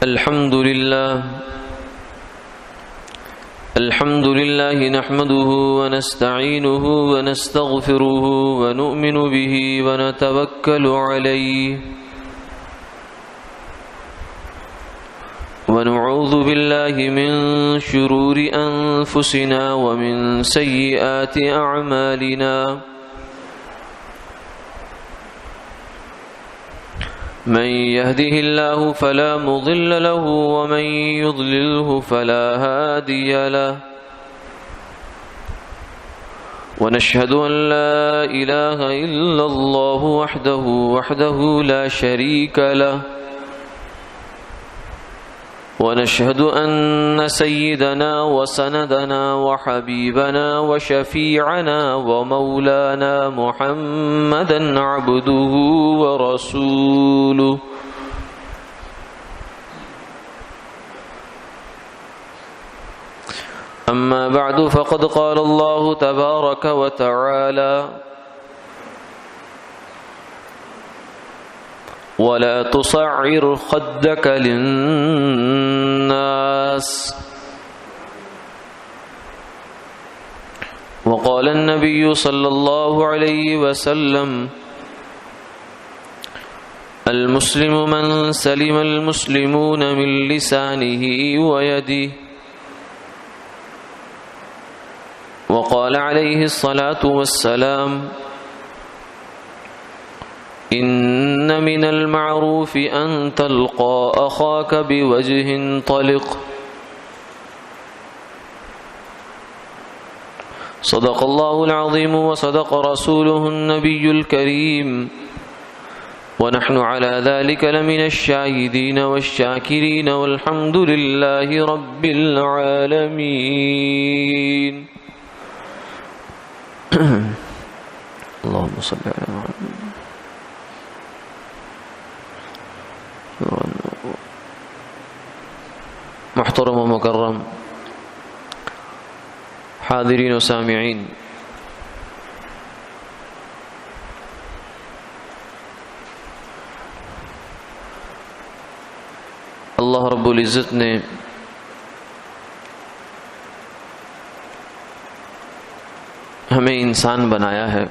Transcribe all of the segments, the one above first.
الحمد لله نحمده ونستعينه ونستغفره ونؤمن به ونتوكل عليه ونعوذ بالله من شرور أنفسنا ومن سيئات أعمالنا من يهده الله فلا مضل له ومن يضلله فلا هادي له ونشهد أن لا إله إلا الله وحده لا شريك له ونشهد أن سيدنا وسندنا وحبيبنا وشفيعنا ومولانا محمدا عبده ورسوله أما بعد فقد قال الله تبارك وتعالى ولا تصعر خدك للناس وقال النبي صلى الله عليه وسلم المسلم من سلم المسلمون من لسانه ويده وقال عليه الصلاة والسلام إن من المعروف أن تلقى أخاك بوجه طلق صدق الله العظيم وصدق رسوله النبي الكريم ونحن على ذلك لمن الشاهدين والشاكرين والحمد لله رب العالمين اللهم صل على محمد. محترم و مکرم حاضرین و سامعین، اللہ رب العزت نے ہمیں انسان بنایا ہے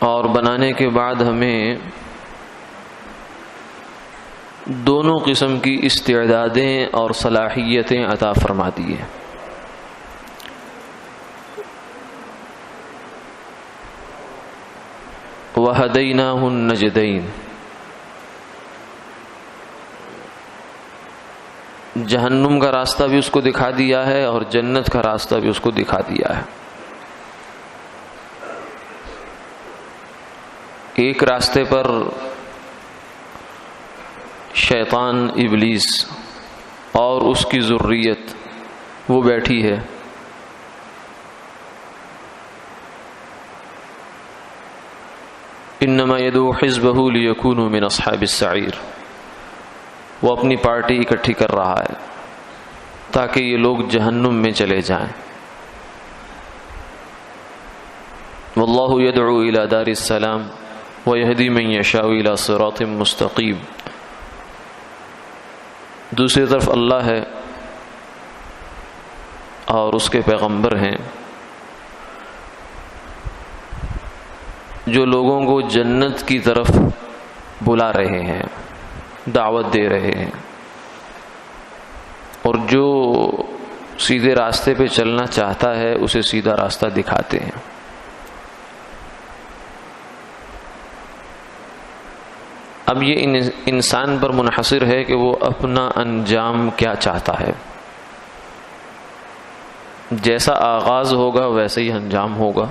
اور بنانے کے بعد ہمیں دونوں قسم کی استعدادیں اور صلاحیتیں عطا فرما دی ہیں۔ وَهَدَيْنَاهُ النَّجْدَيْنِ، جہنم کا راستہ بھی اس کو دکھا دیا ہے اور جنت کا راستہ بھی اس کو دکھا دیا ہے۔ ایک راستے پر شیطان ابلیس اور اس کی ذریت وہ بیٹھی ہے، انما یدعو حزبہ لیکونوا من اصحاب السعیر، وہ اپنی پارٹی اکٹھی کر رہا ہے تاکہ یہ لوگ جہنم میں چلے جائیں۔ واللہ یدعو الی دار السلام ویہدی من یشاء الی صراط مستقیم۔ دوسری طرف اللہ ہے اور اس کے پیغمبر ہیں جو لوگوں کو جنت کی طرف بلا رہے ہیں، دعوت دے رہے ہیں، اور جو سیدھے راستے پہ چلنا چاہتا ہے اسے سیدھا راستہ دکھاتے ہیں۔ اب یہ انسان پر منحصر ہے کہ وہ اپنا انجام کیا چاہتا ہے۔ جیسا آغاز ہوگا ویسے ہی انجام ہوگا۔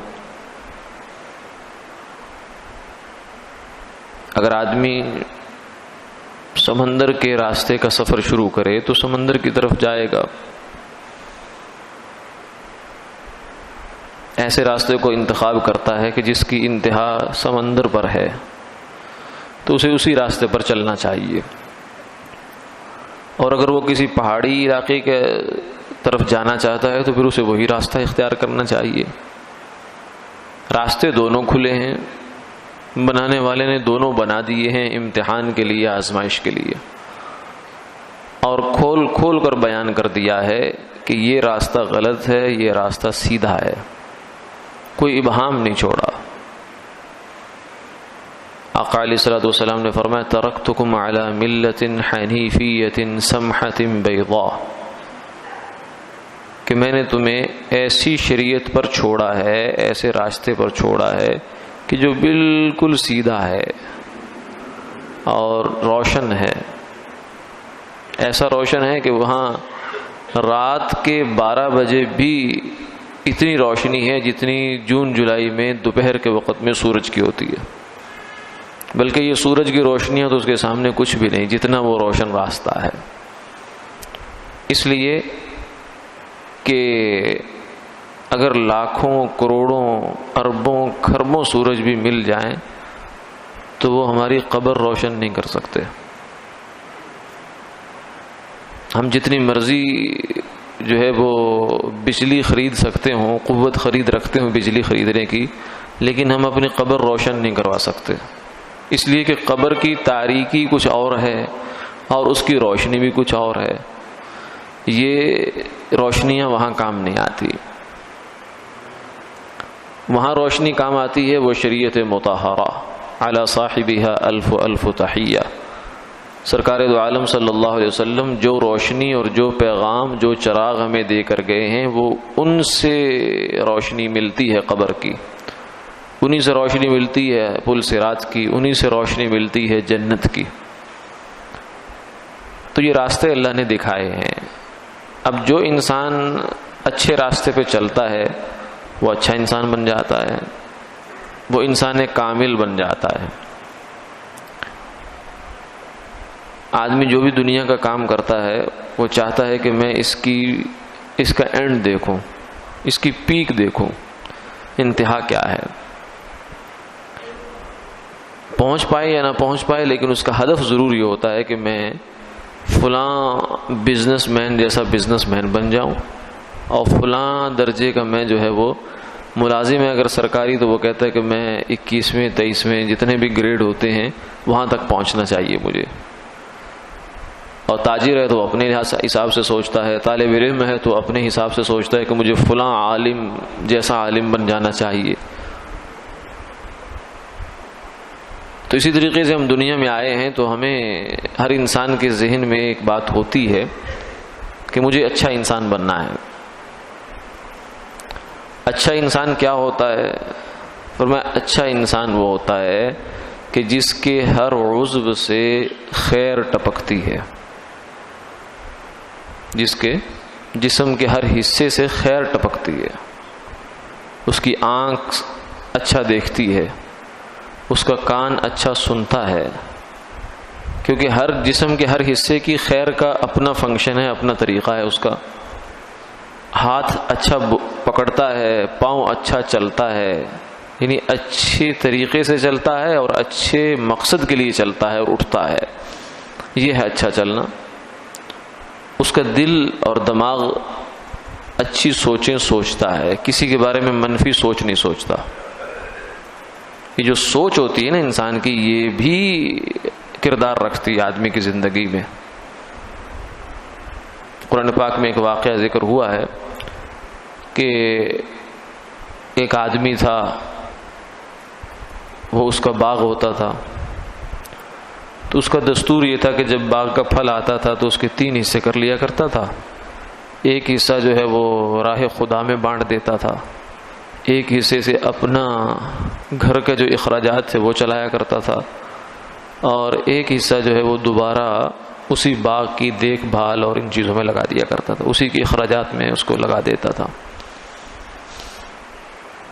اگر آدمی سمندر کے راستے کا سفر شروع کرے تو سمندر کی طرف جائے گا، ایسے راستے کو انتخاب کرتا ہے کہ جس کی انتہا سمندر پر ہے تو اسے اسی راستے پر چلنا چاہیے، اور اگر وہ کسی پہاڑی علاقے کے طرف جانا چاہتا ہے تو پھر اسے وہی راستہ اختیار کرنا چاہیے۔ راستے دونوں کھلے ہیں، بنانے والے نے دونوں بنا دیے ہیں امتحان کے لیے، آزمائش کے لیے، اور کھول کھول کر بیان کر دیا ہے کہ یہ راستہ غلط ہے، یہ راستہ سیدھا ہے، کوئی ابہام نہیں چھوڑا۔ آقا علیہ الصلوۃ والسلام نے فرمایا ترکتکم علی ملۃ حنیفیۃ سمحۃ بیضاء، کہ میں نے تمہیں ایسی شریعت پر چھوڑا ہے، ایسے راستے پر چھوڑا ہے کہ جو بالکل سیدھا ہے اور روشن ہے، ایسا روشن ہے کہ وہاں رات کے 12 بجے بھی اتنی روشنی ہے جتنی جون جولائی میں دوپہر کے وقت میں سورج کی ہوتی ہے، بلکہ یہ سورج کی روشنیاں تو اس کے سامنے کچھ بھی نہیں، جتنا وہ روشن راستہ ہے۔ اس لیے کہ اگر لاکھوں کروڑوں اربوں کھربوں سورج بھی مل جائیں تو وہ ہماری قبر روشن نہیں کر سکتے۔ ہم جتنی مرضی جو ہے وہ بجلی خرید سکتے ہوں، قوت خرید رکھتے ہوں بجلی خریدنے کی، لیکن ہم اپنی قبر روشن نہیں کروا سکتے، اس لیے کہ قبر کی تاریکی کچھ اور ہے اور اس کی روشنی بھی کچھ اور ہے۔ یہ روشنیاں وہاں کام نہیں آتی، وہاں روشنی کام آتی ہے وہ شریعت مطہرہ، علی صاحبہا الف الف تحیہ۔ سرکار دو عالم صلی اللہ علیہ وسلم جو روشنی اور جو پیغام، جو چراغ ہمیں دے کر گئے ہیں، وہ ان سے روشنی ملتی ہے قبر کی، انہی سے روشنی ملتی ہے پل صراط کی، انہی سے روشنی ملتی ہے جنت کی۔ تو یہ راستے اللہ نے دکھائے ہیں۔ اب جو انسان اچھے راستے پہ چلتا ہے وہ اچھا انسان بن جاتا ہے، وہ انسان کامل بن جاتا ہے۔ آدمی جو بھی دنیا کا کام کرتا ہے وہ چاہتا ہے کہ میں اس کا اینڈ دیکھوں، اس کی پیک دیکھوں، انتہا کیا ہے، پہنچ پائے یا نہ پہنچ پائے، لیکن اس کا ہدف ضرور یہ ہوتا ہے کہ میں فلاں بزنس مین جیسا بزنس مین بن جاؤں، اور فلاں درجے کا میں جو ہے وہ ملازم ہے، اگر سرکاری تو وہ کہتا ہے کہ میں 21ویں 23ویں جتنے بھی گریڈ ہوتے ہیں وہاں تک پہنچنا چاہیے مجھے، اور تاجر ہے تو اپنے حساب سے سوچتا ہے، طالب علم ہے تو اپنے حساب سے سوچتا ہے کہ مجھے فلاں عالم جیسا عالم بن جانا چاہیے۔ تو اسی طریقے سے ہم دنیا میں آئے ہیں تو ہمیں ہر انسان کے ذہن میں ایک بات ہوتی ہے کہ مجھے اچھا انسان بننا ہے۔ اچھا انسان کیا ہوتا ہے؟ فرمایا اچھا انسان وہ ہوتا ہے کہ جس کے ہر عضو سے خیر ٹپکتی ہے، جس کے جسم کے ہر حصے سے خیر ٹپکتی ہے، اس کی آنکھ اچھا دیکھتی ہے، اس کا کان اچھا سنتا ہے، کیونکہ ہر جسم کے ہر حصے کی خیر کا اپنا فنکشن ہے، اپنا طریقہ ہے اس کا۔ ہاتھ اچھا پکڑتا ہے، پاؤں اچھا چلتا ہے، یعنی اچھے طریقے سے چلتا ہے اور اچھے مقصد کے لیے چلتا ہے اور اٹھتا ہے، یہ ہے اچھا چلنا۔ اس کا دل اور دماغ اچھی سوچیں سوچتا ہے، کسی کے بارے میں منفی سوچ نہیں سوچتا۔ یہ جو سوچ ہوتی ہے نا انسان کی، یہ بھی کردار رکھتی ہے آدمی کی زندگی میں۔ قرآن پاک میں ایک واقعہ ذکر ہوا ہے کہ ایک آدمی تھا، وہ اس کا باغ ہوتا تھا، تو اس کا دستور یہ تھا کہ جب باغ کا پھل آتا تھا تو اس کے 3 حصے کر لیا کرتا تھا۔ ایک حصہ جو ہے وہ راہ خدا میں بانٹ دیتا تھا، ایک حصے سے اپنا گھر کا جو اخراجات تھے وہ چلایا کرتا تھا، اور ایک حصہ جو ہے وہ دوبارہ اسی باغ کی دیکھ بھال اور ان چیزوں میں لگا دیا کرتا تھا، اسی کے اخراجات میں اس کو لگا دیتا تھا۔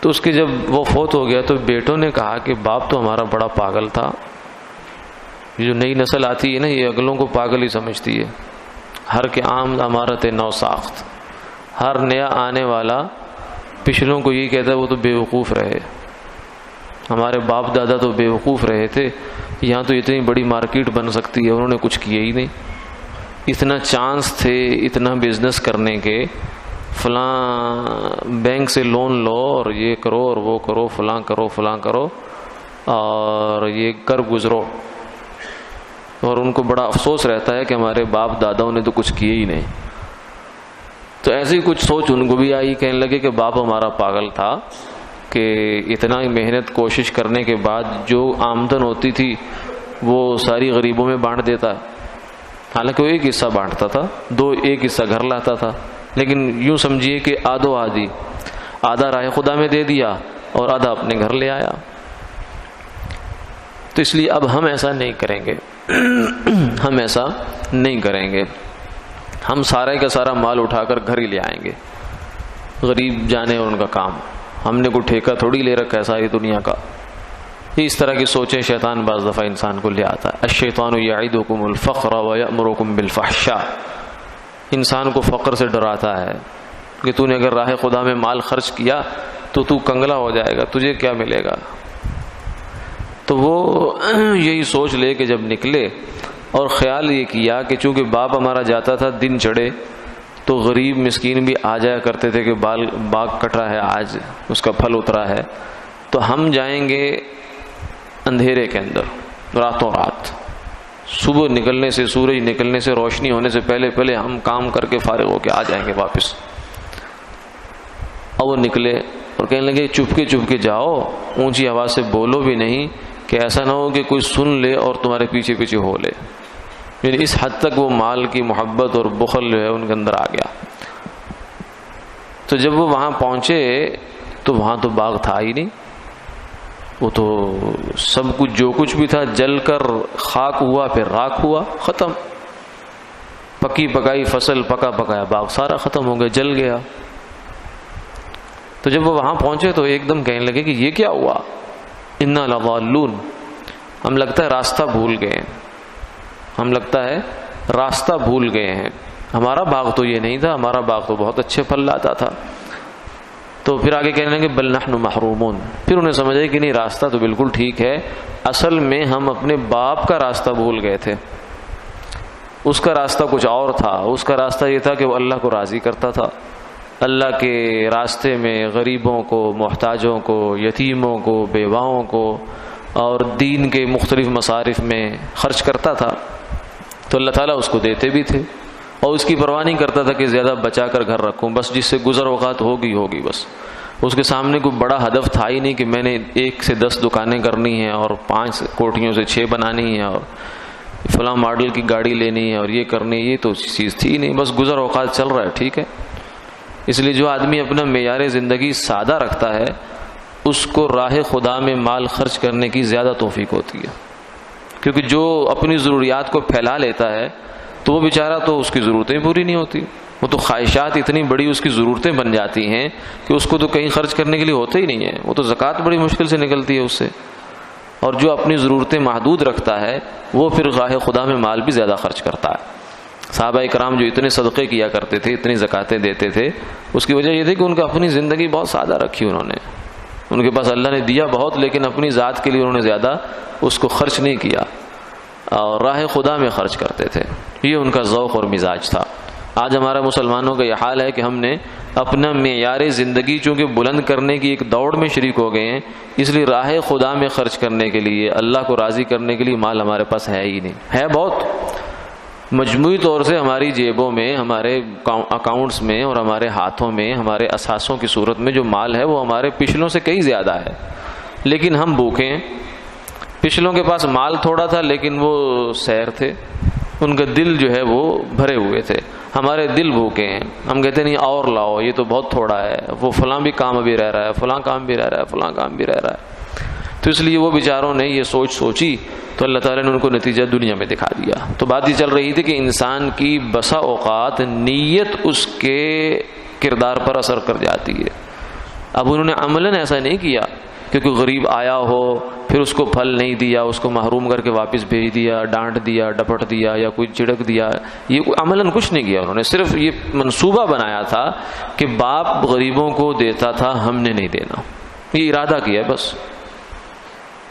تو اس کے جب وہ فوت ہو گیا تو بیٹوں نے کہا کہ باپ تو ہمارا بڑا پاگل تھا، جو نئی نسل آتی ہے نا یہ اگلوں کو پاگل ہی سمجھتی ہے، ہر کے عام امارت نو ساخت، ہر نیا آنے والا پچھلوں کو یہ کہتا ہے وہ تو بیوقوف رہے، ہمارے باپ دادا تو بیوقوف رہے تھے، یہاں تو اتنی بڑی مارکیٹ بن سکتی ہے، انہوں نے کچھ کیا ہی نہیں، اتنا چانس تھے اتنا بزنس کرنے کے، فلاں بینک سے لون لو اور یہ کرو اور وہ کرو، فلاں کرو فلاں کرو اور یہ کر گزرو، اور ان کو بڑا افسوس رہتا ہے کہ ہمارے باپ داداؤں نے تو کچھ کیے ہی نہیں. تو ایسی کچھ سوچ ان کو بھی آئی، کہنے لگے کہ باپ ہمارا پاگل تھا کہ اتنا محنت کوشش کرنے کے بعد جو آمدن ہوتی تھی وہ ساری غریبوں میں بانٹ دیتا ہے. حالانکہ وہ ایک حصہ بانٹتا تھا، ایک حصہ گھر لاتا تھا، لیکن یوں سمجھیے کہ آدھو آدھی، آدھا راہ خدا میں دے دیا اور آدھا اپنے گھر لے آیا. تو اس لیے اب ہم ایسا نہیں کریں گے، ہم ایسا نہیں کریں گے. ہم سارے کا سارا مال اٹھا کر گھر ہی لے آئیں گے. غریب جانے اور ان کا کام، ہم نے کوئی ٹھیکہ تھوڑی لے رکھا ہے ساری دنیا کا. اس طرح کی سوچیں شیطان بعض دفعہ انسان کو لے آتا ہے. الشیطان یعدکم الفقر ویأمرکم بالفحشاء، انسان کو فقر سے ڈراتا ہے کہ تو نے اگر راہ خدا میں مال خرچ کیا تو کنگلا ہو جائے گا، تجھے کیا ملے گا. تو وہ یہی سوچ لے کہ جب نکلے اور خیال یہ کیا کہ چونکہ باپ ہمارا جاتا تھا دن چڑھے تو غریب مسکین بھی آ جایا کرتے تھے کہ باغ کٹا ہے آج اس کا پھل اترا ہے، تو ہم جائیں گے اندھیرے کے اندر راتوں رات، صبح نکلنے سے، سورج نکلنے سے، روشنی ہونے سے پہلے ہم کام کر کے فارغ ہو کے آ جائیں گے واپس. اور وہ نکلے اور کہنے لگے چپ کے جاؤ، اونچی آواز سے بولو بھی نہیں کہ ایسا نہ ہو کہ کوئی سن لے اور تمہارے پیچھے ہو لے. یعنی اس حد تک وہ مال کی محبت اور بخل جو ہے ان کے اندر آ گیا. تو جب وہ وہاں پہنچے تو وہاں تو باغ تھا ہی نہیں، وہ تو سب کچھ جو کچھ بھی تھا جل کر خاک ہوا، پھر راکھ ہوا، ختم. پکی پکائی فصل، پکا پکایا باغ سارا ختم ہو گیا، جل گیا. تو جب وہ وہاں پہنچے تو ایک دم کہنے لگے کہ یہ کیا ہوا، انا لضالون، ہم لگتا ہے راستہ بھول گئے ہیں، ہم لگتا ہے راستہ بھول گئے ہیں، ہمارا باغ تو یہ نہیں تھا، ہمارا باغ تو بہت اچھے پھل لاتا تھا. تو پھر آگے کہنے لگے بل نحن محرومون. پھر انہیں سمجھا کہ نہیں راستہ تو بالکل ٹھیک ہے، اصل میں ہم اپنے باپ کا راستہ بھول گئے تھے. اس کا راستہ کچھ اور تھا، اس کا راستہ یہ تھا کہ وہ اللہ کو راضی کرتا تھا، اللہ کے راستے میں غریبوں کو، محتاجوں کو، یتیموں کو، بیواؤں کو اور دین کے مختلف مصارف میں خرچ کرتا تھا. تو اللہ تعالیٰ اس کو دیتے بھی تھے اور اس کی پرواہ نہیں کرتا تھا کہ زیادہ بچا کر گھر رکھوں، بس جس سے گزر اوقات ہوگی بس. اس کے سامنے کوئی بڑا ہدف تھا ہی نہیں کہ میں نے 1 سے 10 دکانیں کرنی ہیں اور 5 کوٹھیوں سے 6 بنانی ہے اور فلاں ماڈل کی گاڑی لینی ہے اور یہ کرنی ہے، یہ تو چیز تھی ہی نہیں. بس گزر اوقات چل رہا ہے، ٹھیک ہے. اس لیے جو آدمی اپنا معیار زندگی سادہ رکھتا ہے اس کو راہ خدا میں مال خرچ کرنے کی زیادہ توفیق ہوتی ہے، کیونکہ جو اپنی ضروریات کو پھیلا لیتا ہے تو وہ بیچارہ تو اس کی ضرورتیں پوری نہیں ہوتی، وہ تو خواہشات اتنی بڑی اس کی ضرورتیں بن جاتی ہیں کہ اس کو تو کہیں خرچ کرنے کے لیے ہوتا ہی نہیں ہے، وہ تو زکوٰۃ بڑی مشکل سے نکلتی ہے اس سے. اور جو اپنی ضرورتیں محدود رکھتا ہے وہ پھر راہ خدا میں مال بھی زیادہ خرچ کرتا ہے. صحابہ کرام جو اتنے صدقے کیا کرتے تھے، اتنی زکاتیں دیتے تھے، اس کی وجہ یہ تھی کہ ان کا اپنی زندگی بہت سادہ رکھی انہوں نے. ان کے پاس اللہ نے دیا بہت، لیکن اپنی ذات کے لیے انہوں نے زیادہ اس کو خرچ نہیں کیا اور راہ خدا میں خرچ کرتے تھے. یہ ان کا ذوق اور مزاج تھا. آج ہمارا مسلمانوں کا یہ حال ہے کہ ہم نے اپنا معیار زندگی چونکہ بلند کرنے کی ایک دوڑ میں شریک ہو گئے ہیں، اس لیے راہ خدا میں خرچ کرنے کے لیے، اللہ کو راضی کرنے کے لیے مال ہمارے پاس ہے ہی نہیں. ہے بہت، مجموعی طور سے ہماری جیبوں میں، ہمارے اکاؤنٹس میں اور ہمارے ہاتھوں میں، ہمارے اثاثوں کی صورت میں جو مال ہے وہ ہمارے پچھلوں سے کئی زیادہ ہے، لیکن ہم بھوکے ہیں. پچھلوں کے پاس مال تھوڑا تھا لیکن وہ سیر تھے، ان کا دل جو ہے وہ بھرے ہوئے تھے. ہمارے دل بھوکے ہیں، ہم کہتے نہیں اور لاؤ، یہ تو بہت تھوڑا ہے، وہ فلاں بھی کام ابھی رہ رہا ہے، فلاں کام بھی رہ رہا ہے، فلاں کام بھی رہ رہا ہے. تو اس لیے وہ بیچاروں نے یہ سوچی تو اللہ تعالیٰ نے ان کو نتیجہ دنیا میں دکھا دیا. تو بات یہ چل رہی تھی کہ انسان کی بسا اوقات نیت اس کے کردار پر اثر کر جاتی ہے. اب انہوں نے عملاً ایسا نہیں کیا کہ کوئی غریب آیا ہو پھر اس کو پھل نہیں دیا، اس کو محروم کر کے واپس بھیج دیا، ڈانٹ دیا، ڈپٹ دیا یا کوئی چڑک دیا. یہ عملاً کچھ نہیں کیا انہوں نے، صرف یہ منصوبہ بنایا تھا کہ باپ غریبوں کو دیتا تھا، ہم نے نہیں دینا. یہ ارادہ کیا بس،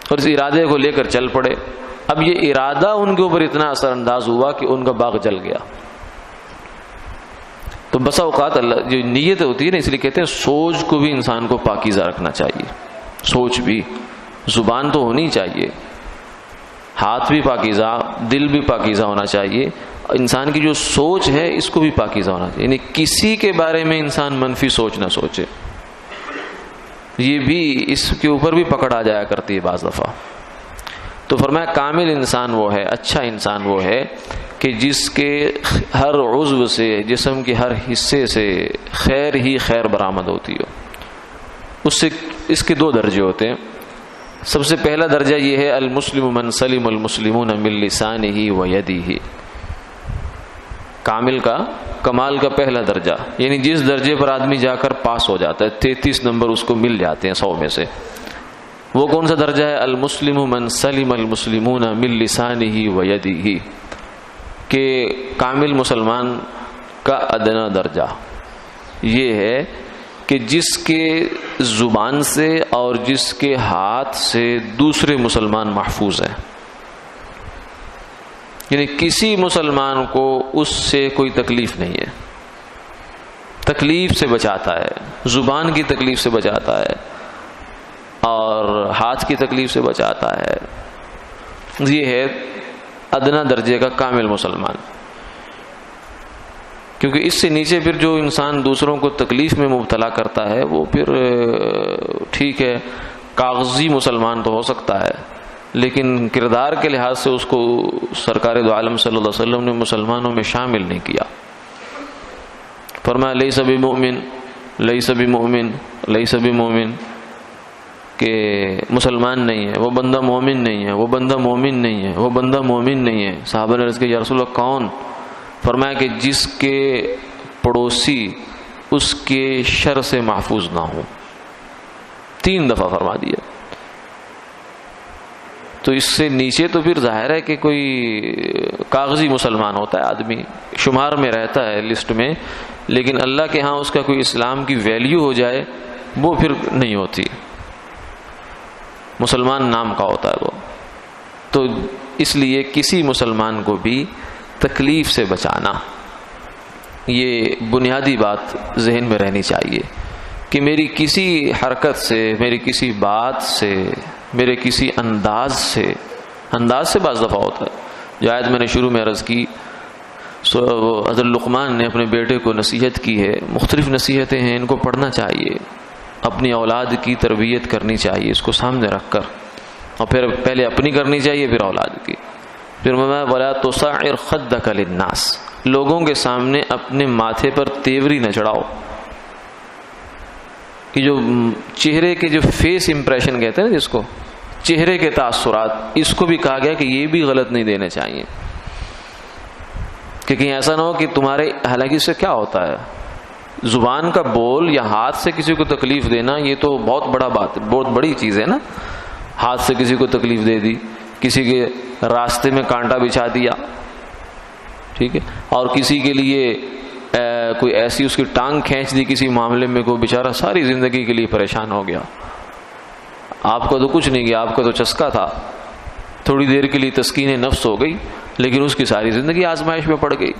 اور اس ارادے کو لے کر چل پڑے. اب یہ ارادہ ان کے اوپر اتنا اثر انداز ہوا کہ ان کا باغ جل گیا. تو بسا اوقات اللہ جو نیت ہوتی ہے نا، اس لیے کہتے ہیں سوچ کو بھی انسان کو پاکیزہ رکھنا چاہیے. سوچ بھی، زبان تو ہونی چاہیے، ہاتھ بھی پاکیزہ، دل بھی پاکیزہ ہونا چاہیے، انسان کی جو سوچ ہے اس کو بھی پاکیزہ ہونا چاہیے. یعنی کسی کے بارے میں انسان منفی سوچ نہ سوچے. یہ بھی اس کے اوپر بھی پکڑ آ جایا کرتی ہے بعض دفعہ. تو فرمایا کامل انسان وہ ہے، اچھا انسان وہ ہے کہ جس کے ہر عضو سے، جسم کے ہر حصے سے خیر ہی خیر برآمد ہوتی ہو. اس کے دو درجے ہوتے ہیں. سب سے پہلا درجہ یہ ہے المسلم من سلم المسلمون من لسانہ و یدہ. کمال کا پہلا درجہ، یعنی جس درجے پر آدمی جا کر پاس ہو جاتا ہے، 33 نمبر اس کو مل جاتے ہیں 100 میں سے. وہ کون سا درجہ ہے؟ المسلم من سلم المسلمون من لسانہ و یدہ. کہ کامل مسلمان کا ادنا درجہ یہ ہے کہ جس کے زبان سے اور جس کے ہاتھ سے دوسرے مسلمان محفوظ ہیں. یعنی کسی مسلمان کو اس سے کوئی تکلیف نہیں ہے، تکلیف سے بچاتا ہے، زبان کی تکلیف سے بچاتا ہے اور ہاتھ کی تکلیف سے بچاتا ہے. یہ ہے ادنا درجے کا کامل مسلمان. کیونکہ اس سے نیچے پھر جو انسان دوسروں کو تکلیف میں مبتلا کرتا ہے وہ پھر ٹھیک ہے کاغذی مسلمان تو ہو سکتا ہے، لیکن کردار کے لحاظ سے اس کو سرکار دو عالم صلی اللہ علیہ وسلم نے مسلمانوں میں شامل نہیں کیا. فرمایا لیس بمؤمن، لیس بمؤمن، لیس بمؤمن، کہ مسلمان نہیں ہے، وہ بندہ مومن نہیں ہے، وہ بندہ مومن نہیں ہے، وہ بندہ مومن نہیں ہے. صحابہ نے عرض کیا یا رسول اللہ کون؟ فرمایا کہ جس کے پڑوسی اس کے شر سے محفوظ نہ ہو. 3 دفعہ فرما دیا. تو اس سے نیچے تو پھر ظاہر ہے کہ کوئی کاغذی مسلمان ہوتا ہے، آدمی شمار میں رہتا ہے لسٹ میں، لیکن اللہ کے ہاں اس کا کوئی اسلام کی ویلیو ہو جائے وہ پھر نہیں ہوتی. مسلمان نام کا ہوتا ہے وہ. تو اس لیے کسی مسلمان کو بھی تکلیف سے بچانا، یہ بنیادی بات ذہن میں رہنی چاہیے کہ میری کسی حرکت سے، میری کسی بات سے، میرے کسی انداز سے بعض دفعہ ہوتا ہے. جو آیت میں نے شروع میں عرض کی، حضرت لقمان نے اپنے بیٹے کو نصیحت کی ہے. مختلف نصیحتیں ہیں، ان کو پڑھنا چاہیے، اپنی اولاد کی تربیت کرنی چاہیے اس کو سامنے رکھ کر، اور پھر پہلے اپنی کرنی چاہیے پھر اولاد کی. پھر وَلَا تُصَعِّرْ خَدَّكَ لِلنَّاسِ، لوگوں کے سامنے اپنے ماتھے پر تیوری نہ چڑھاؤ. کہ جو چہرے کے جو فیس امپریشن کہتے ہیں جس کو، چہرے کے تاثرات، اس کو بھی کہا گیا کہ یہ بھی غلط نہیں دینے چاہیے. کہ کہیں ایسا نہ ہو کہ تمہارے، حالانکہ اس سے کیا ہوتا ہے، زبان کا بول یا ہاتھ سے کسی کو تکلیف دینا یہ تو بہت بڑا بات، بہت بڑی چیز ہے نا. ہاتھ سے کسی کو تکلیف دے دی، کسی کے راستے میں کانٹا بچھا دیا، ٹھیک ہے، اور کسی کے لیے کوئی ایسی اس کی ٹانگ کھینچ دی کسی معاملے میں، کوئی بیچارہ ساری زندگی کے لیے پریشان ہو گیا. آپ کو تو کچھ نہیں گیا، آپ کا تو چسکا تھا، تھوڑی دیر کے لیے تسکین نفس ہو گئی، لیکن اس کی ساری زندگی آزمائش میں پڑ گئی.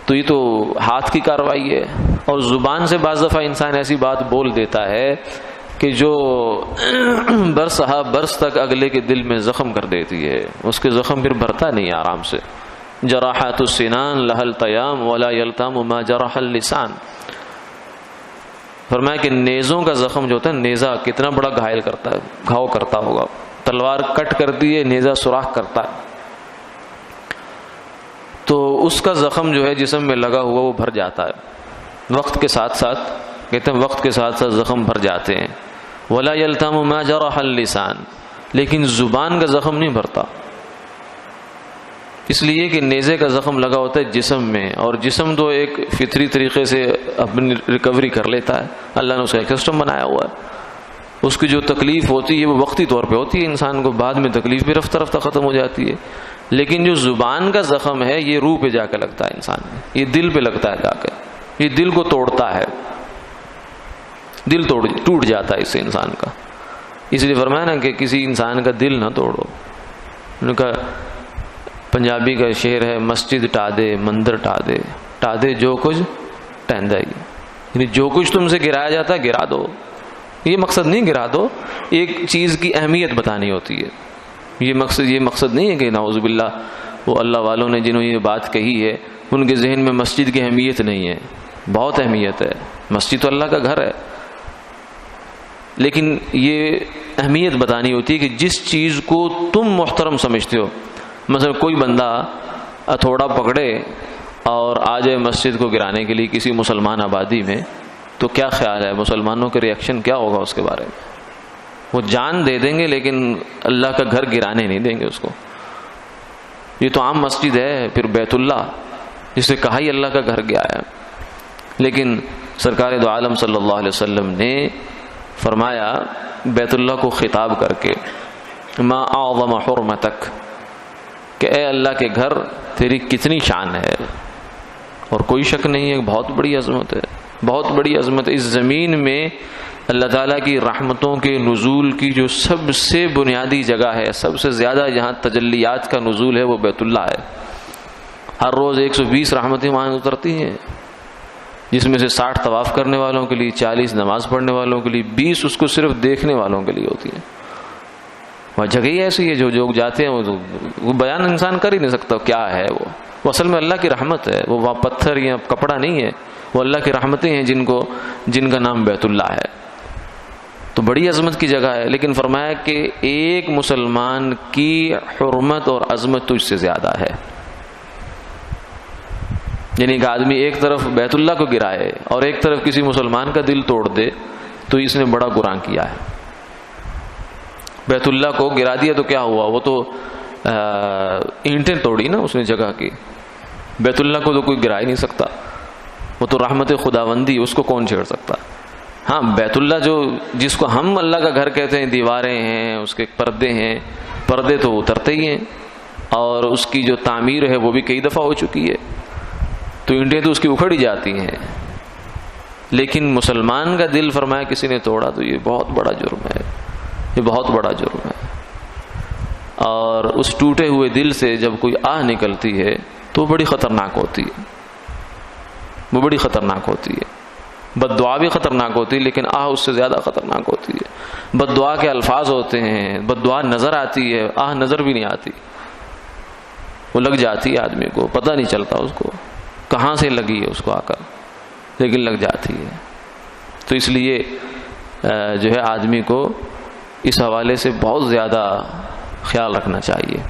تو یہ تو ہاتھ کی کارروائی ہے. اور زبان سے بعض دفعہ انسان ایسی بات بول دیتا ہے کہ جو برس ہا برس تک اگلے کے دل میں زخم کر دیتی ہے، اس کے زخم پھر بھرتا نہیں آرام سے. جراحات السنان لها التیام ولا یلتام ما جرح اللسان. فرمایا کہ نیزوں کا زخم جو ہوتا ہے، نیزہ کتنا بڑا گھائل کرتا ہے، گھاؤ کرتا ہوگا. تلوار کٹ کرتی ہے، نیزہ سوراخ کرتا ہے. تو اس کا زخم جو ہے جسم میں لگا ہوا وہ بھر جاتا ہے وقت کے ساتھ ساتھ. کہتے ہیں وقت کے ساتھ ساتھ زخم بھر جاتے ہیں. ولا یلتم ما جرح اللسان، لیکن زبان کا زخم نہیں بھرتا. اس لیے کہ نیزے کا زخم لگا ہوتا ہے جسم میں، اور جسم تو ایک فطری طریقے سے اپنی ریکوری کر لیتا ہے. اللہ نے اس کا ایک سسٹم بنایا ہوا ہے. اس کی جو تکلیف ہوتی ہے وہ وقتی طور پہ ہوتی ہے، انسان کو بعد میں تکلیف بھی رفتہ رفتہ ختم ہو جاتی ہے. لیکن جو زبان کا زخم ہے یہ روح پہ جا کے لگتا ہے انسان میں، یہ دل پہ لگتا ہے جا کے، یہ دل کو توڑتا ہے، دل ٹوٹ جاتا ہے اس سے انسان کا. اس لیے فرمایا نا کہ کسی انسان کا دل نہ توڑو. ان کا پنجابی کا شعر ہے، مسجد ٹا دے مندر ٹا دے، ٹا دے جو کچھ ٹہندا ہی، یعنی جو کچھ تم سے گرایا جاتا ہے گرا دو. یہ مقصد نہیں گرا دو، ایک چیز کی اہمیت بتانی ہوتی ہے. یہ مقصد نہیں ہے کہ نعوذ باللہ وہ اللہ والوں نے جنہوں نے یہ بات کہی ہے ان کے ذہن میں مسجد کی اہمیت نہیں ہے. بہت اہمیت ہے، مسجد تو اللہ کا گھر ہے، لیکن یہ اہمیت بتانی ہوتی ہے کہ جس چیز کو تم محترم سمجھتے ہو، مثلا کوئی بندہ ہتھوڑا پکڑے اور آ جائے مسجد کو گرانے کے لیے کسی مسلمان آبادی میں، تو کیا خیال ہے مسلمانوں کے ریئیکشن کیا ہوگا اس کے بارے میں؟ وہ جان دے دیں گے لیکن اللہ کا گھر گرانے نہیں دیں گے اس کو. یہ تو عام مسجد ہے، پھر بیت اللہ جسے کہا ہی اللہ کا گھر گیا ہے. لیکن سرکار دو عالم صلی اللہ علیہ وسلم نے فرمایا بیت اللہ کو خطاب کر کے، ما اعظم حرمتک، کہ اے اللہ کے گھر تیری کتنی شان ہے. اور کوئی شک نہیں ہے بہت بڑی عظمت ہے، بہت بڑی عظمت ہے. اس زمین میں اللہ تعالیٰ کی رحمتوں کے نزول کی جو سب سے بنیادی جگہ ہے، سب سے زیادہ جہاں تجلیات کا نزول ہے وہ بیت اللہ ہے. ہر روز 120 رحمتیں وہاں اترتی ہیں، جس میں سے 60 طواف کرنے والوں کے لیے، 40 نماز پڑھنے والوں کے لیے، 20 اس کو صرف دیکھنے والوں کے لیے ہوتی ہیں. وہاں جگہ ہی ایسی ہے جو لوگ جاتے ہیں وہ بیان انسان کر ہی نہیں سکتا کیا ہے وہ اصل میں اللہ کی رحمت ہے. وہ وہاں پتھر یا کپڑا نہیں ہے، وہ اللہ کی رحمتیں ہیں جن کا نام بیت اللہ ہے. تو بڑی عظمت کی جگہ ہے. لیکن فرمایا کہ ایک مسلمان کی حرمت اور عظمت تجھ سے زیادہ ہے. یعنی کہ آدمی ایک طرف بیت اللہ کو گرائے اور ایک طرف کسی مسلمان کا دل توڑ دے تو اس نے بڑا گناہ کیا ہے. بیت اللہ کو گرا دیا تو کیا ہوا؟ وہ تو اینٹیں توڑی نا اس نے جگہ کی. بیت اللہ کو تو کوئی گرا ہی نہیں سکتا، وہ تو رحمت خداوندی، اس کو کون چھیڑ سکتا؟ ہاں بیت اللہ جس کو ہم اللہ کا گھر کہتے ہیں، دیواریں ہیں، اس کے پردے ہیں، پردے تو اترتے ہی ہیں، اور اس کی جو تعمیر ہے وہ بھی کئی دفعہ ہو چکی ہے، تو اینٹیں تو اس کی اکھڑ ہی جاتی ہیں. لیکن مسلمان کا دل فرمایا کسی نے توڑا تو یہ بہت بڑا جرم ہے، یہ بہت بڑا جرم ہے. اور اس ٹوٹے ہوئے دل سے جب کوئی آہ نکلتی ہے تو بڑی خطرناک ہوتی ہے، وہ بڑی خطرناک ہوتی ہے. بد دعا بھی خطرناک ہوتی ہے لیکن آہ اس سے زیادہ خطرناک ہوتی ہے. بد دعا کے الفاظ ہوتے ہیں، بد دعا نظر آتی ہے، آہ نظر بھی نہیں آتی. وہ لگ جاتی ہے آدمی کو، پتہ نہیں چلتا اس کو کہاں سے لگی ہے اس کو آ کر، لیکن لگ جاتی ہے. تو اس لیے جو ہے آدمی کو اس حوالے سے بہت زیادہ خیال رکھنا چاہیے.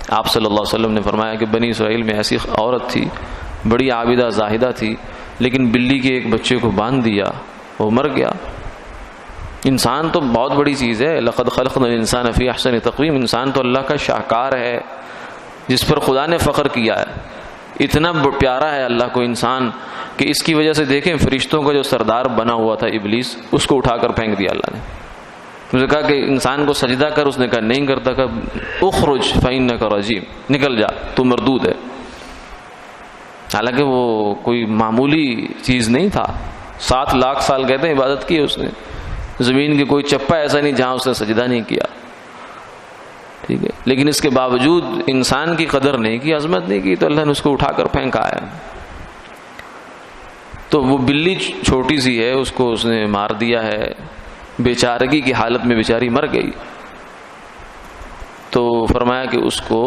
آپ صلی اللہ علیہ وسلم نے فرمایا کہ بنی اسرائیل میں ایسی عورت تھی، بڑی عابدہ زاہدہ تھی، لیکن بلی کے ایک بچے کو باندھ دیا، وہ مر گیا. انسان تو بہت بڑی چیز ہے، لقد خلقنا الانسان فی احسن تقویم. انسان تو اللہ کا شاہکار ہے جس پر خدا نے فخر کیا ہے. اتنا پیارا ہے اللہ کو انسان کہ اس کی وجہ سے دیکھیں فرشتوں کا جو سردار بنا ہوا تھا ابلیس، اس کو اٹھا کر پھینک دیا اللہ نے. اس نے کہا کہ انسان کو سجدہ کر، اس نے کہا نہیں کرتا. کہ اخرج فإنک رجیم، نکل جا تو مردود ہے. حالانکہ وہ کوئی معمولی چیز نہیں تھا، 7 لاکھ سال کہتے ہیں عبادت کی اس نے. زمین کے کوئی چپا ایسا نہیں جہاں اس نے سجدہ نہیں کیا، ٹھیک ہے. لیکن اس کے باوجود انسان کی قدر نہیں کی، عظمت نہیں کی، تو اللہ نے اس کو اٹھا کر پھینکا ہے. تو وہ بلی چھوٹی سی ہے، اس کو اس نے مار دیا ہے، بیچارگی کی حالت میں بیچاری مر گئی. تو فرمایا کہ اس کو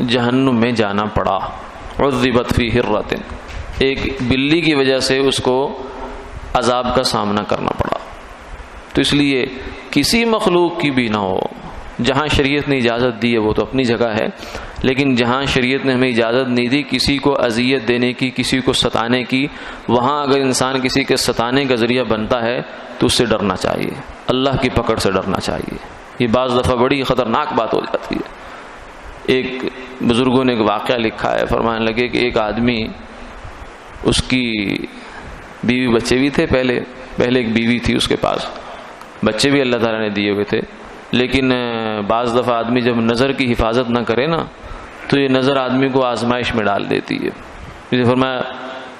جہنم میں جانا پڑا. عذبت فی حرۃ، ایک بلی کی وجہ سے اس کو عذاب کا سامنا کرنا پڑا. تو اس لیے کسی مخلوق کی بھی نہ ہو، جہاں شریعت نے اجازت دی ہے وہ تو اپنی جگہ ہے، لیکن جہاں شریعت نے ہمیں اجازت نہیں دی کسی کو اذیت دینے کی، کسی کو ستانے کی، وہاں اگر انسان کسی کے ستانے کا ذریعہ بنتا ہے تو اس سے ڈرنا چاہیے، اللہ کی پکڑ سے ڈرنا چاہیے. یہ بعض دفعہ بڑی خطرناک بات ہو جاتی ہے. ایک بزرگوں نے ایک واقعہ لکھا ہے، فرمانے لگے کہ ایک آدمی، اس کی بیوی بچے بھی تھے، پہلے ایک بیوی تھی اس کے پاس، بچے بھی اللہ تعالیٰ نے دیے ہوئے تھے. لیکن بعض دفعہ آدمی جب نظر کی حفاظت نہ کرے نا تو یہ نظر آدمی کو آزمائش میں ڈال دیتی ہے. جیسے فرمایا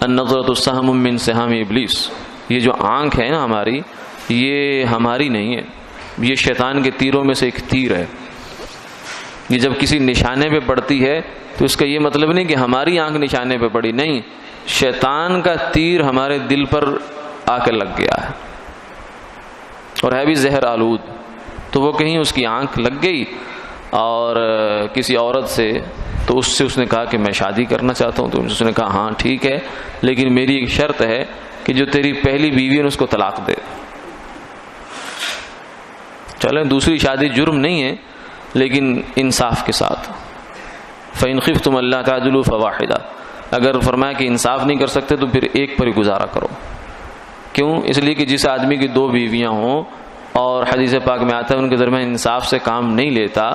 النظرۃ سہم من سہام ابلیس، یہ جو آنکھ ہے نا ہماری، یہ ہماری نہیں ہے، یہ شیطان کے تیروں میں سے ایک تیر ہے. یہ جب کسی نشانے پہ پڑتی ہے تو اس کا یہ مطلب نہیں کہ ہماری آنکھ نشانے پہ پڑی، نہیں، شیطان کا تیر ہمارے دل پر آ کے لگ گیا ہے اور ہے بھی زہر آلود. تو وہ کہیں اس کی آنکھ لگ گئی اور کسی عورت سے، تو اس نے کہا کہ میں شادی کرنا چاہتا ہوں. تو اس نے کہا ہاں ٹھیک ہے، لیکن میری ایک شرط ہے کہ جو تیری پہلی بیوی ہے اس کو طلاق دے. چلیں دوسری شادی جرم نہیں ہے لیکن انصاف کے ساتھ. فَإِنْ خِفْتُمْ أَلَّا تَعْدِلُوا فَوَاحِدَةً، اگر فرمایا کہ انصاف نہیں کر سکتے تو پھر ایک پر ہی گزارا کرو. کیوں؟ اس لیے کہ جس آدمی کی 2 بیویاں ہوں اور حدیث پاک میں آتا ہے ان کے درمیان انصاف سے کام نہیں لیتا،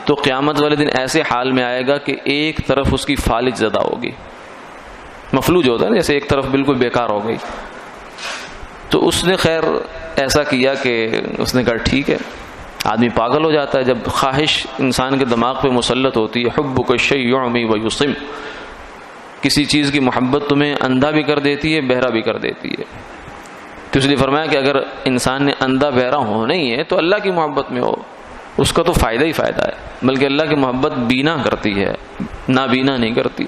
تو قیامت والے دن ایسے حال میں آئے گا کہ ایک طرف اس کی فالج زدہ ہوگی. مفلوج ہوتا ہے نا، جیسے ایک طرف بالکل بیکار ہو گئی. تو اس نے خیر ایسا کیا کہ اس نے کہا ٹھیک ہے. آدمی پاگل ہو جاتا ہے جب خواہش انسان کے دماغ پہ مسلط ہوتی ہے. حبک الشیء یعمی ویصم، کسی چیز کی محبت تمہیں اندھا بھی کر دیتی ہے، بہرا بھی کر دیتی ہے. تو اس لیے فرمایا کہ اگر انسان نے اندھا بہرا ہونا ہی ہے تو اللہ کی محبت میں ہو، اس کا تو فائدہ ہی فائدہ ہے. بلکہ اللہ کی محبت بینا کرتی ہے، نابینا نہیں کرتی.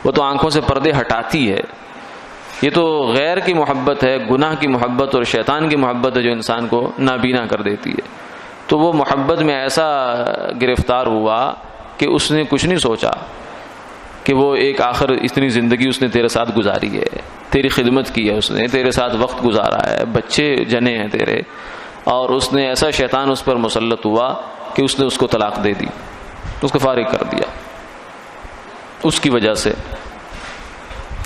وہ تو آنکھوں سے پردے ہٹاتی ہے. یہ تو غیر کی محبت ہے، گناہ کی محبت اور شیطان کی محبت ہے جو انسان کو نابینا کر دیتی ہے. تو وہ محبت میں ایسا گرفتار ہوا کہ اس نے کچھ نہیں سوچا کہ وہ ایک آخر اتنی زندگی اس نے تیرے ساتھ گزاری ہے، تیری خدمت کی ہے، اس نے تیرے ساتھ وقت گزارا ہے، بچے جنے ہیں تیرے، اور اس نے ایسا شیطان اس پر مسلط ہوا کہ اس نے اس کو طلاق دے دی، اس کو فارغ کر دیا اس کی وجہ سے.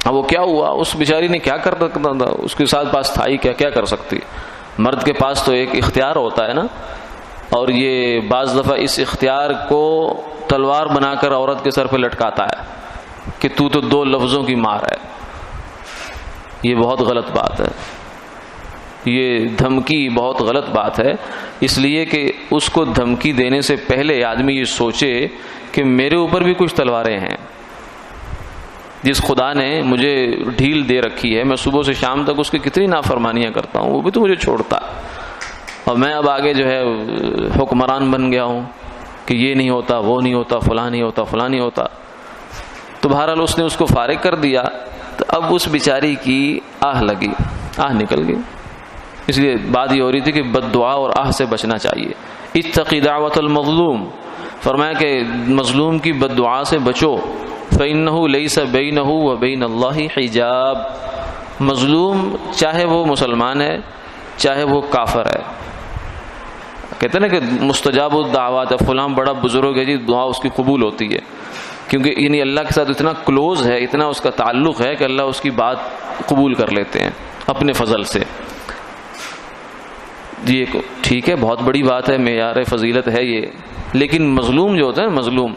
اب وہ کیا ہوا؟ اس بیچاری نے کیا کر سکتا تھا؟ اس کے ساتھ پاس تھا ہی کیا کر سکتی؟ مرد کے پاس تو ایک اختیار ہوتا ہے نا، اور یہ بعض دفعہ اس اختیار کو تلوار بنا کر عورت کے سر پہ لٹکاتا ہے کہ تو 2 لفظوں کی مار ہے. یہ بہت غلط بات ہے، یہ دھمکی بہت غلط بات ہے. اس لیے کہ اس کو دھمکی دینے سے پہلے آدمی یہ سوچے کہ میرے اوپر بھی کچھ تلواریں ہیں. جس خدا نے مجھے ڈھیل دے رکھی ہے، میں صبح سے شام تک اس کی کتنی نافرمانیاں کرتا ہوں، وہ بھی تو مجھے چھوڑتا ہے، اور میں اب آگے جو ہے حکمران بن گیا ہوں کہ یہ نہیں ہوتا، وہ نہیں ہوتا، فلاں نہیں ہوتا، فلاں نہیں ہوتا. تو بہرحال اس نے اس کو فارغ کر دیا. تو اب اس بیچاری کی آہ لگی، آہ نکل گئی. اس لیے بات یہ ہو رہی تھی کہ بد دعا اور آہ سے بچنا چاہیے. اتقی دعوت المظلوم، فرمایا کہ مظلوم کی بد دعا سے بچو. فإنہ لیس بینہ وبین اللہ حجاب، مظلوم چاہے وہ مسلمان ہے چاہے وہ کافر ہے. کہتے ہیں نا کہ مستجاب الدعوات، فلاں بڑا بزرگ ہے جی، دعا اس کی قبول ہوتی ہے، کیونکہ یعنی اللہ کے ساتھ اتنا کلوز ہے، اتنا اس کا تعلق ہے کہ اللہ اس کی بات قبول کر لیتے ہیں اپنے فضل سے. یہ ٹھیک ہے، بہت بڑی بات ہے، معیار فضیلت ہے یہ. لیکن مظلوم جو ہوتا ہے نا، مظلوم،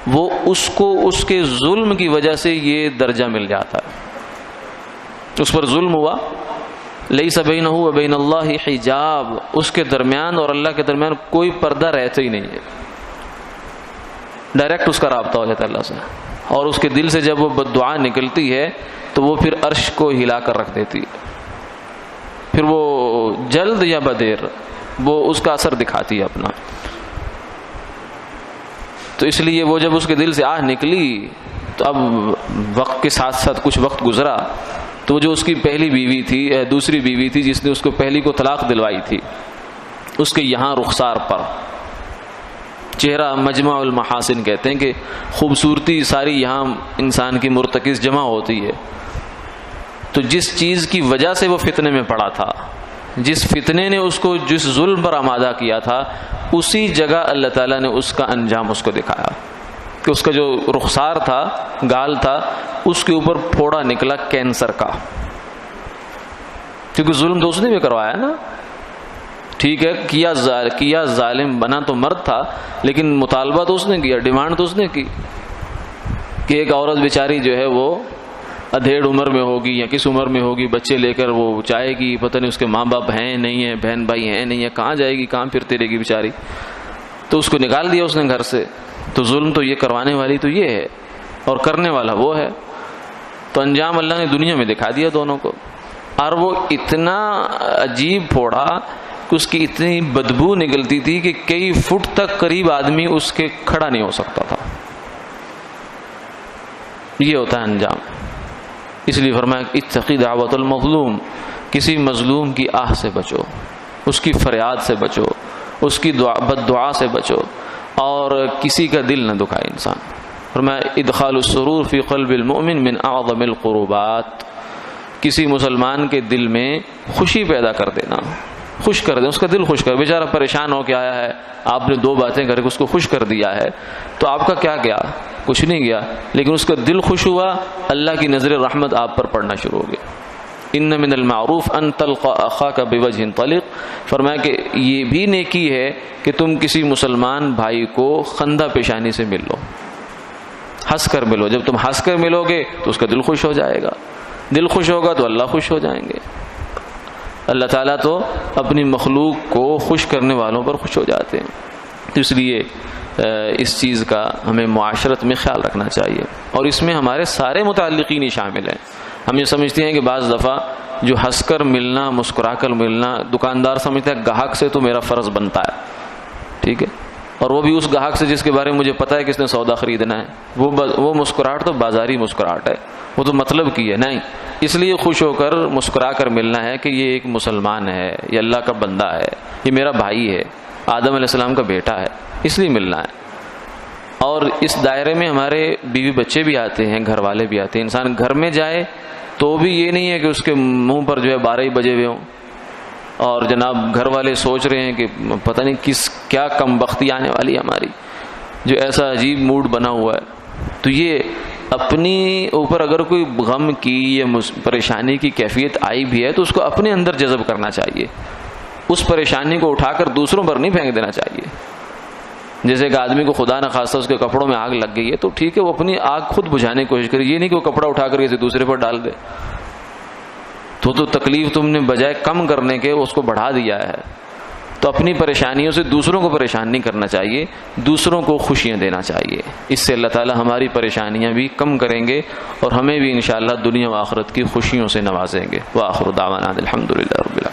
وہ اس کو اس کے ظلم کی وجہ سے یہ درجہ مل جاتا ہے. اس پر ظلم ہوا، لیس بینہ وبین اللہ حجاب، اس کے درمیان اور اللہ کے درمیان کوئی پردہ رہتا ہی نہیں ہے، ڈائریکٹ اس کا رابطہ ہو جاتا ہے اللہ سے. اور اس کے دل سے جب وہ بد دعا نکلتی ہے تو وہ پھر عرش کو ہلا کر رکھ دیتی ہے. پھر وہ جلد یا بدیر وہ اس کا اثر دکھاتی ہے اپنا. تو اس لیے وہ جب اس کے دل سے آہ نکلی تو اب وقت کے ساتھ ساتھ کچھ وقت گزرا تو جو اس کی پہلی بیوی تھی، دوسری بیوی تھی جس نے اس کو پہلی کو طلاق دلوائی تھی، اس کے یہاں رخسار پر چہرہ مجمع المحاسن کہتے ہیں کہ خوبصورتی ساری یہاں انسان کی مرتکز جمع ہوتی ہے. تو جس چیز کی وجہ سے وہ فتنے میں پڑا تھا، جس فتنے نے اس کو جس ظلم پر آمادہ کیا تھا، اسی جگہ اللہ تعالیٰ نے اس کا انجام اس کو دکھایا کہ اس کا جو رخسار تھا، گال تھا، اس کے اوپر پھوڑا نکلا کینسر کا. کیونکہ ظلم تو اس نے بھی کروایا نا. ٹھیک ہے، کیا ظالم بنا تو مرد تھا، لیکن مطالبہ تو اس نے کیا، ڈیمانڈ تو اس نے کی کہ ایک عورت بیچاری جو ہے وہ ادھیڑ عمر میں ہوگی یا کس عمر میں ہوگی، بچے لے کر وہ چاہے گی، پتہ نہیں اس کے ماں باپ ہیں نہیں ہیں، بہن بھائی ہیں نہیں ہیں، کہاں جائے گی، کہاں پھرتی رہے گی بیچاری. تو اس کو نکال دیا اس نے گھر سے. تو ظلم تو یہ کروانے والی تو یہ ہے اور کرنے والا وہ ہے. تو انجام اللہ نے دنیا میں دکھا دیا دونوں کو. اور وہ اتنا عجیب پھوڑا کہ اس کی اتنی بدبو نکلتی تھی کہ کئی فٹ تک قریب آدمی اس کے کھڑا نہیں ہو سکتا تھا. یہ ہوتا ہے انجام. اس لیے فرمایا اتقی دعوت المظلوم، کسی مظلوم کی آہ سے بچو، اس کی فریاد سے بچو، اس کی بد دعا سے بچو، اور کسی کا دل نہ دکھائے انسان۔ فرمایا ادخال السرور فی قلب المؤمن من اعظم القربات، کسی مسلمان کے دل میں خوشی پیدا کر دینا، خوش کر دیں، اس کا دل خوش کر، بیچارہ پریشان ہو کے آیا ہے، آپ نے 2 باتیں کر کے اس کو خوش کر دیا ہے، تو آپ کا کیا گیا؟ کچھ نہیں گیا، لیکن اس کا دل خوش ہوا، اللہ کی نظر رحمت آپ پر پڑنا شروع ہو گئی۔ ان من المعروف ان تلقى اخاك بوجه طلق، فرمایا کہ یہ بھی نیکی ہے کہ تم کسی مسلمان بھائی کو خندہ پیشانی سے مل لو، ہنس کر ملو۔ جب تم ہنس کر ملو گے تو اس کا دل خوش ہو جائے گا، دل خوش ہوگا تو اللہ خوش ہو جائیں گے۔ اللہ تعالیٰ تو اپنی مخلوق کو خوش کرنے والوں پر خوش ہو جاتے ہیں، تو اس لیے اس چیز کا ہمیں معاشرت میں خیال رکھنا چاہیے، اور اس میں ہمارے سارے متعلقین ہی شامل ہیں۔ ہم یہ سمجھتے ہیں کہ بعض دفعہ جو ہنس کر ملنا، مسکرا کر ملنا، دکاندار سمجھتا ہے گاہک سے تو میرا فرض بنتا ہے، ٹھیک ہے، اور وہ بھی اس گاہک سے جس کے بارے میں مجھے پتا ہے کہ اس نے سودا خریدنا ہے، وہ مسکراہٹ تو بازاری مسکراہٹ ہے، وہ تو مطلب کی ہے نہیں۔ اس لیے خوش ہو کر مسکرا کر ملنا ہے کہ یہ ایک مسلمان ہے، یہ اللہ کا بندہ ہے، یہ میرا بھائی ہے، آدم علیہ السلام کا بیٹا ہے، اس لیے ملنا ہے۔ اور اس دائرے میں ہمارے بیوی بچے بھی آتے ہیں، گھر والے بھی آتے ہیں۔ انسان گھر میں جائے تو بھی یہ نہیں ہے کہ اس کے منہ پر جو ہے 12 ہی بجے ہوئے ہوں، اور جناب گھر والے سوچ رہے ہیں کہ پتہ نہیں کیا کم بختی آنے والی ہے ہماری، جو ایسا عجیب موڈ بنا ہوا ہے۔ تو یہ اپنی اوپر اگر کوئی غم کی یا پریشانی کی کیفیت آئی بھی ہے تو اس کو اپنے اندر جذب کرنا چاہیے، اس پریشانی کو اٹھا کر دوسروں پر نہیں پھینک دینا چاہیے۔ جیسے کہ آدمی کو خدا نہ خواستہ اس کے کپڑوں میں آگ لگ گئی ہے تو ٹھیک ہے، وہ اپنی آگ خود بجھانے کی کوشش کرے، یہ نہیں کہ وہ کپڑا اٹھا کر کسی دوسرے پر ڈال دے، تو تکلیف تم نے بجائے کم کرنے کے اس کو بڑھا دیا ہے۔ تو اپنی پریشانیوں سے دوسروں کو پریشان نہیں کرنا چاہیے، دوسروں کو خوشیاں دینا چاہیے۔ اس سے اللہ تعالی ہماری پریشانیاں بھی کم کریں گے اور ہمیں بھی انشاءاللہ دنیا و آخرت کی خوشیوں سے نوازیں گے۔ وآخر دعوانا الحمدللہ رب العالمین۔